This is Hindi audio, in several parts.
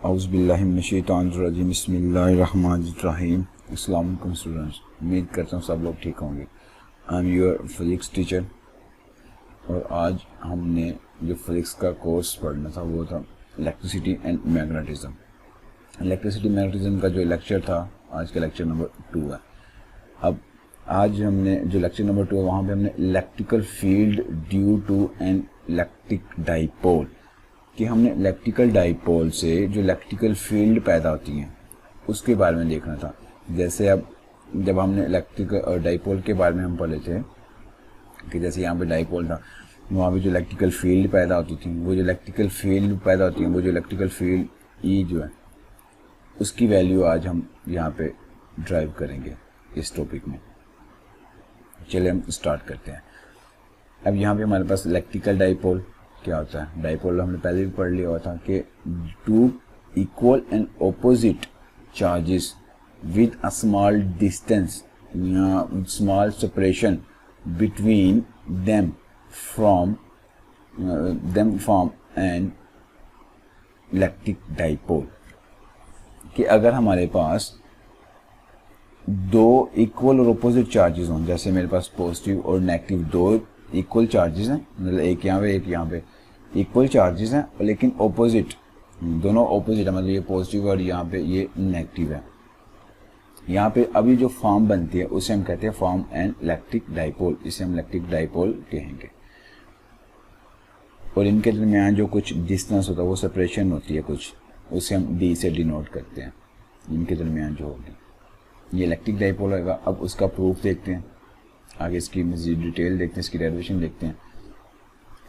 औज़ुबिल्लाहिमिनश्शैतानिर्रजीम बिस्मिल्लाहिर्रहमानिर्रहीम। अस्सलाम वालेकुम स्टूडेंट्स, उम्मीद करता हूँ सब लोग ठीक होंगे। I am your physics teacher और आज हमने जो फिजिक्स का कोर्स पढ़ना था वो था electricity and magnetism. Electricity magnetism का जो लेक्चर था आज का लेक्चर नंबर 2 है। अब आज हमने जो लेक्चर नंबर 2 है वहाँ पे हमने electrical field due to an electric dipole कि हमने इलेक्ट्रिकल डाइपोल से जो इलेक्ट्रिकल फील्ड पैदा होती हैं उसके बारे में देखना था। जैसे अब जब हमने इलेक्ट्रिकल डाइपोल के बारे में हम पढ़े थे कि जैसे यहाँ पे डाइपोल था वहाँ पे जो इलेक्ट्रिकल फील्ड पैदा होती थी वो जो इलेक्ट्रिकल फील्ड पैदा होती है वो जो इलेक्ट्रिकल फील्ड ई जो है उसकी वैल्यू आज हम यहाँ पे ड्राइव करेंगे इस टॉपिक में। चलिए हम स्टार्ट करते हैं। अब यहाँ पे हमारे पास इलेक्ट्रिकल डाइपोल क्या होता है। डाइपोल हमने पहले भी पढ़ लिया हुआ था कि two equal and opposite charges with a small distance या small separation between them from an electric dipole कि अगर हमारे पास दो इक्वल और ऑपोजिट चार्जेस हों, जैसे मेरे पास पॉजिटिव और नेगेटिव दो इक्वल चार्जेस हैं, मतलब एक यहाँ पे एक यहाँ पे इक्वल चार्जेस हैं लेकिन ऑपोजिट दोनों ऑपोजिट है, मतलब ये पॉजिटिव और यहाँ पे ये नेगेटिव है। यहाँ पे अभी जो फॉर्म बनती है उसे हम कहते हैं फॉर्म एंड इलेक्ट्रिक डाइपोल, इसे हम इलेक्ट्रिक डाइपोल कहेंगे। और इनके दरमियान जो कुछ डिस्टेंस होता है वो सेपरेशन होती है कुछ, उसे हम डी से डिनोट करते हैं। इनके दरमियान जो होगी ये इलेक्ट्रिक डाइपोल होगा। अब उसका प्रूफ देखते हैं, आगे इसकी मज़ीद डिटेल देखते हैं, इसकी डेरिवेशन देखते हैं।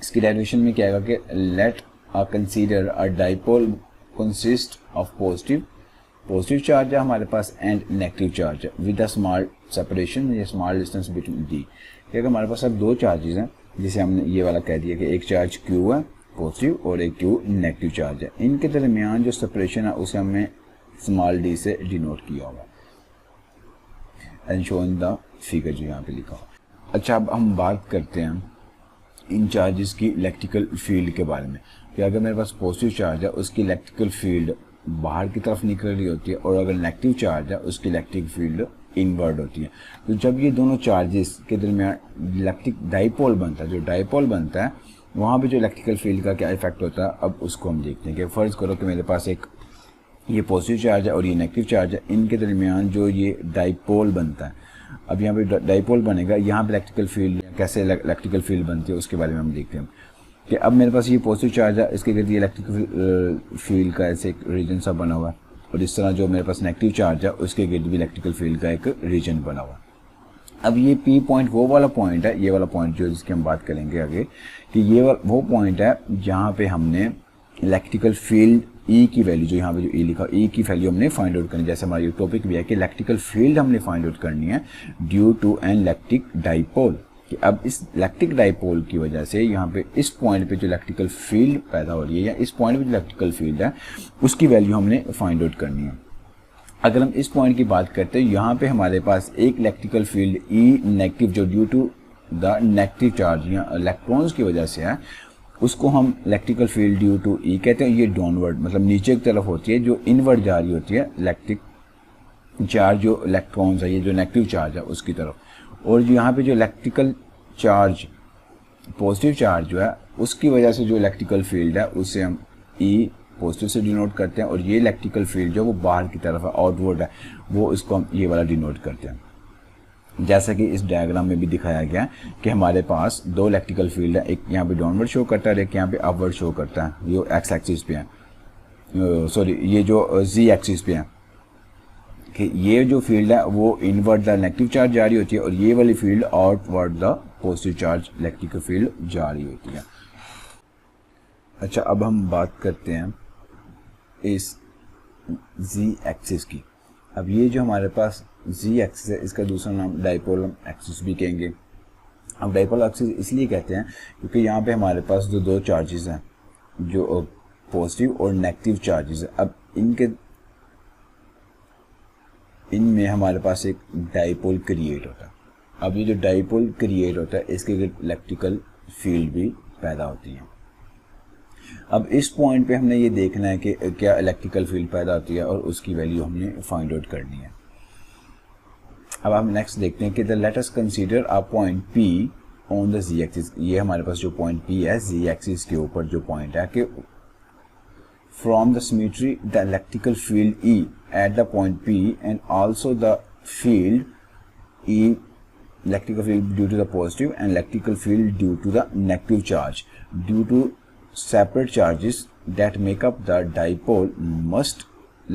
इसकी डेरिवेशन में क्या आएगा कि let a consider a dipole consist of positive charge है हमारे पास एंड नेगेटिव चार्ज है विद अ स्मॉल सेपरेशन या स्मॉल डिस्टेंस बिटवीन डी। क्योंकि हमारे पास अब दो चार्जेस हैं जिसे हमने ये वाला कह दिया कि एक चार्ज क्यू है पॉजिटिव और एक क्यू नेगेटिव चार्ज है। इनके दरमियान जो सेपरेशन है उसे हमने स्मॉल डी से डिनोट किया होगा and show in the figure जो यहाँ पे लिखा हो। अच्छा, अब हम बात करते हैं इन चार्जेस की इलेक्ट्रिकल फील्ड के बारे में कि अगर मेरे पास पॉजिटिव चार्ज है उसकी इलेक्ट्रिकल फील्ड बाहर की तरफ निकल रही होती है और अगर नेगेटिव चार्ज है उसकी इलेक्ट्रिक फील्ड इनवर्ड होती है। तो जब ये दोनों चार्जेस के दरमियान इलेक्ट्रिक डाइपोल बनता है, जो डाइपोल बनता है वहाँ पे जो इलेक्ट्रिकल फील्ड का क्या इफेक्ट होता है अब उसको हम देखते हैं। कि फ़र्ज़ करो कि मेरे पास एक ये पॉजिटिव चार्ज है और ये नेगेटिव चार्ज है, इनके दरमियान जो ये डाइपोल बनता है, अब यहाँ पे डाइपोल बनेगा, यहाँ पे इलेक्ट्रिकल फील्ड कैसे इलेक्ट्रिकल फील्ड बनती है उसके बारे में हम देखते हैं। कि अब मेरे पास ये पॉजिटिव चार्ज है, इसके गिर्द इलेक्ट्रिकल फील्ड का ऐसे एक रीजन सा बना हुआ है और इस तरह जो मेरे पास नेगेटिव चार्ज है उसके गिर्द भी इलेक्ट्रिकल फील्ड का एक रीजन बना हुआ है। अब ये पी पॉइंट वो वाला पॉइंट है, ये वाला पॉइंट जो जिसकी हम बात करेंगे आगे, कि ये वो पॉइंट है जहाँ पे हमने इलेक्ट्रिकल फील्ड ई की वैल्यू जो यहाँ पे जो ई लिखा ई की वैल्यू हमने फाइंड आउट करनी है। जैसे हमारा ये टॉपिक भी है कि इलेक्ट्रिकल फील्ड हमने फाइंड आउट करनी है due to an electric dipole. कि अब इस इलेक्ट्रिक डाइपोल की वजह से यहाँ पे इस पॉइंट पे जो इलेक्ट्रिकल फील्ड पैदा हो रही है या इस पॉइंट पे जो इलेक्ट्रिकल फील्ड है उसकी वैल्यू हमने फाइंड आउट करनी है। अगर हम इस पॉइंट की बात करते हैं यहाँ पे हमारे पास एक इलेक्ट्रिकल फील्ड ई नेगेटिव जो due to the negative charge या इलेक्ट्रॉन्स की वजह से है उसको हम electrical field due to E कहते हैं। ये डाउनवर्ड मतलब नीचे की तरफ होती है, जो इनवर्ड जा रही होती है इलेक्ट्रिक चार्ज जो इलेक्ट्रॉन्स है ये जो नेगेटिव चार्ज है उसकी तरफ। और जो यहाँ पे जो इलेक्ट्रिकल चार्ज पॉजिटिव चार्ज जो है उसकी वजह से जो इलेक्ट्रिकल फील्ड है उसे हम ई पॉजिटिव से डिनोट करते हैं और ये इलेक्ट्रिकल फील्ड जो वो बाहर की तरफ है आउटवर्ड है वो इसको हम ये वाला डिनोट करते हैं। जैसा कि इस डायग्राम में भी दिखाया गया है कि हमारे पास दो इलेक्ट्रिकल फील्ड है, एक यहाँ पे डाउनवर्ड शो करता है और एक यहाँ पे अपवर्ड शो करता है। ये एक्स एक्सिस पे है, सॉरी ये जो जी एक्सिस पे है कि ये जो फील्ड है वो इनवर्ड द नेगेटिव चार्ज जा रही होती है और ये वाली field outward the positive charge electrical field जा रही होती है। अच्छा, अब हम बात करते हैं इस जी एक्सिस की। अब ये जो हमारे पास जी एक्सिस है इसका दूसरा नाम डाइपोल एक्सिस भी कहेंगे। अब डाइपोल एक्सिस इसलिए कहते हैं क्योंकि यहाँ पे हमारे पास जो दो चार्जेस हैं जो पॉजिटिव और नेगेटिव चार्जेस है, अब इनमें हमारे पास एक डाइपोल क्रिएट होता है। अब ये जो डाइपोल क्रिएट होता है इसके इलेक्ट्रिकल फील्ड भी पैदा होती है। अब इस पॉइंट पे हमने ये देखना है कि क्या इलेक्ट्रिकल फील्ड पैदा होती है और उसकी वैल्यू हमने फाइंड आउट करनी है। अब हम नेक्स्ट देखते हैं कि the let us consider a point P on the Z axis. ये हमारे पास जो पॉइंट P है Z एक्सिस के ऊपर जो पॉइंट है कि from the symmetry the electrical field E eight the point P and also the field E electrical field due to the positive and electrical field due to the negative charge due to separate charges that make up the dipole must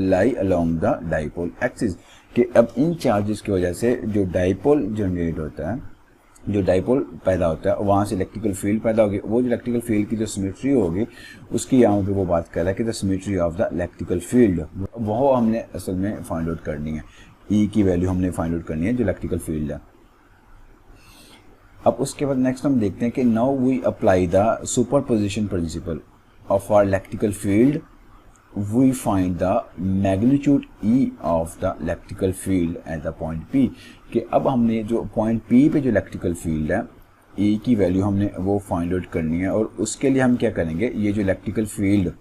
lie along the dipole axis। कि अब इन चार्जेस की वजह से जो डाइपोल जनरेट होता है, जो डाइपोल पैदा होता है, वहाँ से इलेक्ट्रिकल फील्ड पैदा होगी। वो जो इलेक्ट्रिकल फील्ड की जो सिमेट्री होगी उसकी यहाँ पे वो बात कर रहा है कि the symmetry of the electrical field, वो हमने असल में फाइंड आउट करनी है। ई की वैल्यू हमने फाइंड आउट करनी है जो इलेक्ट्रिकल फील्ड है। अब उसके बाद नेक्स्ट हम देखते हैं कि now we apply the superposition principle of our electrical field, we find the magnitude E of the electrical field at the point P. कि अब हमने जो पॉइंट पी पे जो इलेक्ट्रिकल फील्ड है ई की वैल्यू हमने वो फाइंड आउट करनी है। और उसके लिए हम क्या करेंगे, ये जो electrical field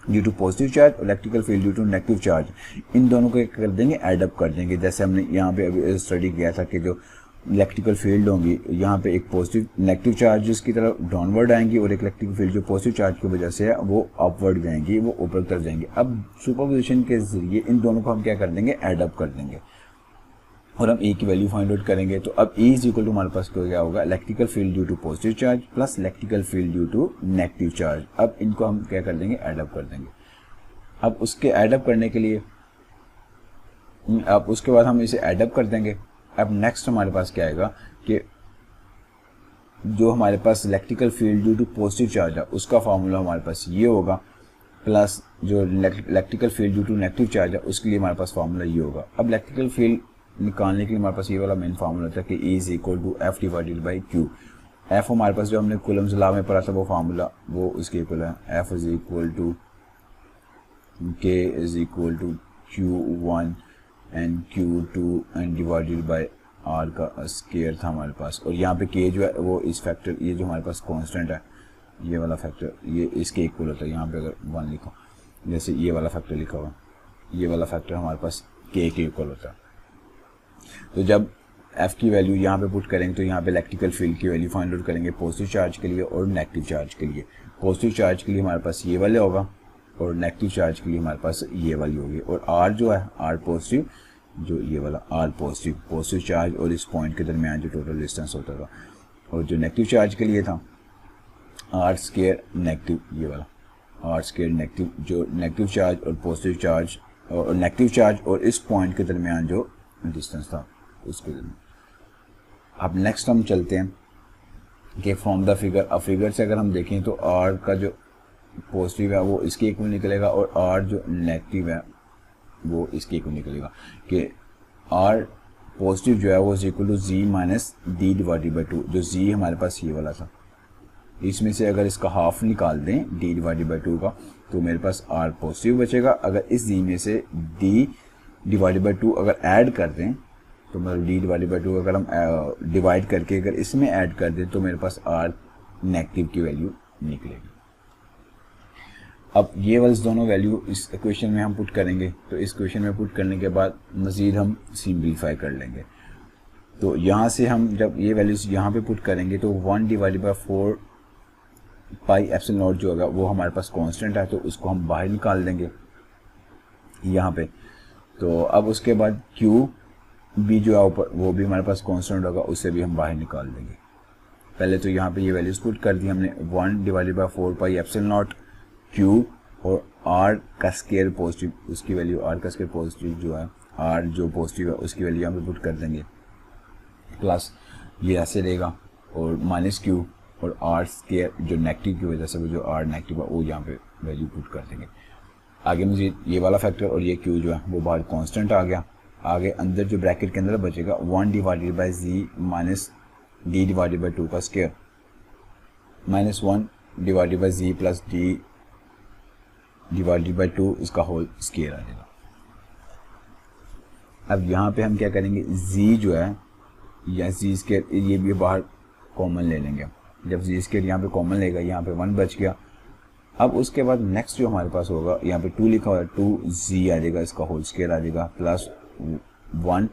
due to positive charge और electrical field due to negative charge, इन दोनों को कर देंगे, एड अप कर देंगे। जैसे हमने यहाँ पे अभी स्टडी किया था कि जो इलेक्ट्रिकल फील्ड होंगी यहाँ पे एक पॉजिटिव नेगेटिव चार्जेस की तरफ डाउनवर्ड आएंगी और एक इलेक्ट्रिकल फील्ड जो पॉजिटिव चार्ज की वजह से है वो अपवर्ड जाएंगी, वो ऊपर तरफ जाएंगी। अब सुपरपोजिशन के जरिए इन दोनों को हम क्या कर देंगे, एड अप कर देंगे और हम ए की वैल्यू फाइंड आउट करेंगे। तो अब ए इज इक्वल टू हमारे पास क्या होगा, electrical field due to positive charge plus electrical field due to negative charge. अब इनको हम क्या कर देंगे, एड अप कर देंगे। अब उसके एड अप करने के लिए अब उसके बाद हम इसे एड अप कर देंगे। अब नेक्स्ट हमारे पास क्या आएगा कि जो हमारे पास electrical field due to positive charge है उसका फार्मूला हमारे पास ये होगा, प्लस जो electrical field due to negative charge है उसके लिए हमारे पास फार्मूला ये होगा। अब इलेक्ट्रिकल फील्ड निकालने के लिए हमारे पास ये वाला मेन फार्मूला होता है कि E is equal to F divided by Q. F हमारे पास जो हमने कूलम्स लॉ में पढ़ा था वो फार्मूला वो इसके इक्वल है, F is equal to K is equal to Q1 and Q2 and divided by R का स्क्वायर था हमारे पास। और यहाँ पे K जो है वो इस फैक्टर, ये जो हमारे पास कांस्टेंट है ये वाला फैक्टर, ये इसके इक्वल होता है। यहाँ पे अगर 1 लिखो, जैसे ये वाला फैक्टर लिखा हुआ, ये वाला फैक्टर हमारे पास K के इक्वल होता है। तो जब F की वैल्यू यहाँ पे पुट करेंगे तो यहाँ पे इलेक्ट्रिकल फील्ड की वैल्यू फाइंड आउट करेंगे पॉजिटिव चार्ज के लिए और नेगेटिव चार्ज के लिए। पॉजिटिव चार्ज के लिए हमारे पास ये वाले होगा और नेगेटिव चार्ज के लिए हमारे पास ये वाली होगी। और R जो है R पॉजिटिव, जो ये वाला R पॉजिटिव चार्ज और इस पॉइंट के दरमियान जो टोटल डिस्टेंस होता था। और जो नेगेटिव चार्ज के लिए था R स्क्वायर नेगेटिव, ये वाला R स्क्वायर नेगेटिव, जो नेगेटिव चार्ज और पॉजिटिव चार्ज और नेगेटिव चार्ज और इस पॉइंट के दरमियान जो डिस्टेंस था उसके दरमियान। अब नेक्स्ट हम चलते हैं कि फ्रॉम द फिगर, अब फिगर से अगर हम देखें तो R का जो पॉजिटिव है वो इसके इक्वल निकलेगा और R जो नेगेटिव है वो इसके इक्वल निकलेगा कि R पॉजिटिव जो है वो is equal to Z minus D divided by 2। जो Z हमारे पास ये वाला था, इसमें से अगर इसका हाफ निकाल दें D डिवाइडेड बाई 2 का तो मेरे पास R पॉजिटिव बचेगा। अगर इस Z में से D डिवाइडेड बाई 2 अगर ऐड कर दें तो मतलब D डिवाइडेड बाई 2 अगर हम डिवाइड करके अगर इसमें ऐड कर दें तो मेरे पास R नेगेटिव की वैल्यू निकलेगी। अब ये वाली दोनों वैल्यू इस इक्वेशन में हम पुट करेंगे, तो इस इक्वेशन में पुट करने के बाद मज़ीद हम सिंपलीफाई कर लेंगे। तो यहाँ से हम जब ये वैल्यूज यहाँ पे पुट करेंगे तो 1 divided by 4 pi epsilon not जो होगा वो हमारे पास कांस्टेंट है, तो उसको हम बाहर निकाल देंगे यहाँ पे। तो अब उसके बाद Q भी जो है ऊपर वो भी हमारे पास कांस्टेंट होगा, उससे भी हम बाहर निकाल देंगे। पहले तो यहाँ पे ये वैल्यूज पुट कर दी हमने, 1 divided by 4 pi epsilon not Q और R का स्क्वायर पॉजिटिव, उसकी वैल्यू R का स्क्वायर पॉजिटिव जो है R जो पॉजिटिव है उसकी वैल्यू यहाँ पे पुट कर देंगे, प्लस ये ऐसे रहेगा और माइनस Q और R स्क्वायर जो नेगेटिव की वजह से वो जो R नेगेटिव है वो यहाँ पे वैल्यू पुट कर देंगे। आगे मुझे ये वाला फैक्टर और ये Q जो है वो बाहर कांस्टेंट आ गया। आगे अंदर जो ब्रैकेट के अंदर बचेगा 1 divided by Z minus D divided by 2 का square minus 1 divided by Z plus D divided by 2 इसका होल स्क्वायर आ जाएगा। अब यहाँ पे हम क्या करेंगे, Z जो है या Z स्क्वायर ये भी बाहर कॉमन ले लेंगे। जब Z स्क्वायर यहाँ पे कॉमन लेगा, यहाँ पे 1 बच गया। अब उसके बाद नेक्स्ट जो हमारे पास होगा, यहाँ पे 2 लिखा हुआ है, 2z आ जाएगा, इसका होल स्क्वायर आ जाएगा, plus 1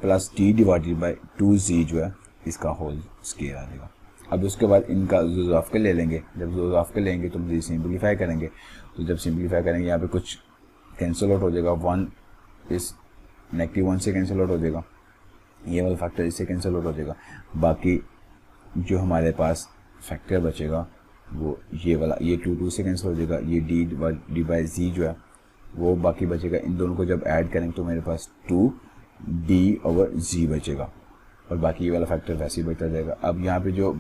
plus d divided by 2z जो है इसका होल स्क्वायर आ जाएगा। अब उसके बाद इनका ज़ुज़ाफ़ के ले लेंगे, जब ज़ुज़ाफ़ के लेंगे तो हम सिंपलीफाई करेंगे, तो जब सिंपलीफाई करेंगे यहाँ पे कुछ कैंसिल आउट हो जाएगा, 1 इस -1 से कैंसिल आउट हो जाएगा, ये वाला फैक्टर इससे कैंसिल आउट हो जाएगा, बाकी जो हमारे पास फैक्टर बचेगा वो ये वाला, ये 2 से कैंसिल हो जाएगा, ये d बाई z जो है वो बाकी बचेगा। इन दोनों को जब ऐड करेंगे तो मेरे पास 2d/z बचेगा और बाकी ये वाला फैक्टर वैसे ही बचता जाएगा। अब यहाँ पे जो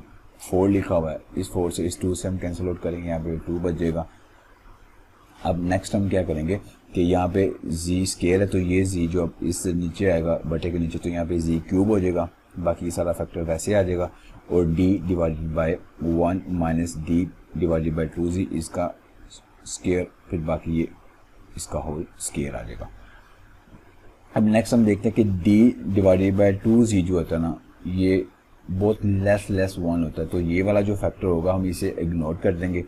4 लिखा हुआ है, इस 4 से इस 2 से हम कैंसिल आउट करेंगे, यहाँ पे 2 बच जाएगा। अब नेक्स्ट हम क्या करेंगे कि यहाँ पे z स्केयर है तो ये z जो अब इससे नीचे आएगा बटे के नीचे, तो यहाँ पे z क्यूब हो जाएगा, बाकी सारा फैक्टर वैसे आ जाएगा, और d divided by 1 minus d divided by 2z इसका स्केयर, फिर बाकी ये इसका होल स्केयर आ जाएगा। अब नेक्स्ट हम देखते हैं कि d डिवाइडेड बाई 2z जो होता है ना, ये बहुत लेस 1 होता है, तो ये वाला जो फैक्टर होगा हम इसे इग्नोर कर देंगे,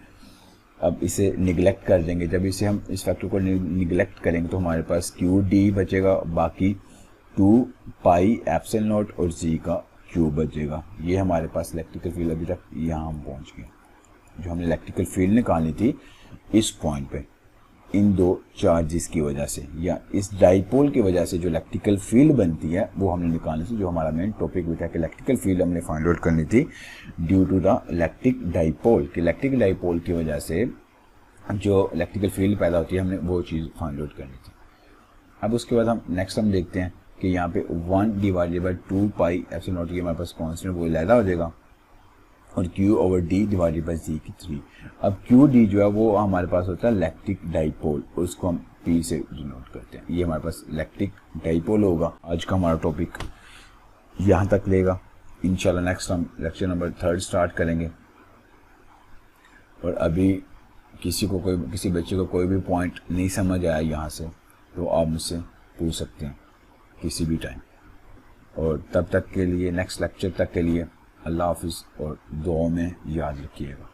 अब इसे निगलेक्ट कर देंगे। जब इसे हम इस फैक्टर को निगलेक्ट करेंगे तो हमारे पास QD बचेगा, बाकी 2 पाई एप्सिलॉन नॉट और z का क्यूब बचेगा। ये हमारे पास इलेक्ट्रिकल फील्ड अभी तक यहाँ हम पहुँच गए, जो हमने इलेक्ट्रिकल फील्ड निकालनी थी इस पॉइंट पे, इन दो चार्जेस की वजह से या इस डाइपोल की वजह से जो इलेक्ट्रिकल फील्ड बनती है वो हमने निकालनी थी। जो हमारा मेन टॉपिक भी था कि इलेक्ट्रिकल फील्ड हमने फाइंड आउट करनी थी due to the electric dipole, कि इलेक्ट्रिक डाइपोल की वजह से जो इलेक्ट्रिकल फील्ड पैदा होती है हमने वो चीज़ फाइंड आउट करनी थी। अब उसके बाद हम नेक्स्ट हम देखते हैं कि यहाँ पे 1 divided by 2 pi epsilon not, ये हमारे पास कॉन्स्टेंट वो लैदा हो जाएगा, और Q/D डिवाइडेड बाई z की 3। अब QD जो है वो हमारे पास होता है इलेक्ट्रिक डाइपोल, उसको हम P से डिनोट करते हैं। ये हमारे पास इलेक्ट्रिक डाइपोल होगा। आज का हमारा टॉपिक यहाँ तक लेगा, इंशाल्लाह नेक्स्ट हम लेक्चर नंबर 3 स्टार्ट करेंगे। और अभी किसी बच्चे को कोई भी पॉइंट नहीं समझ आया यहाँ से तो आप मुझसे पूछ सकते हैं किसी भी टाइम। और तब तक के लिए, नेक्स्ट लेक्चर तक के लिए अल्लाह हाफिज़, और दुआ में याद रखिएगा।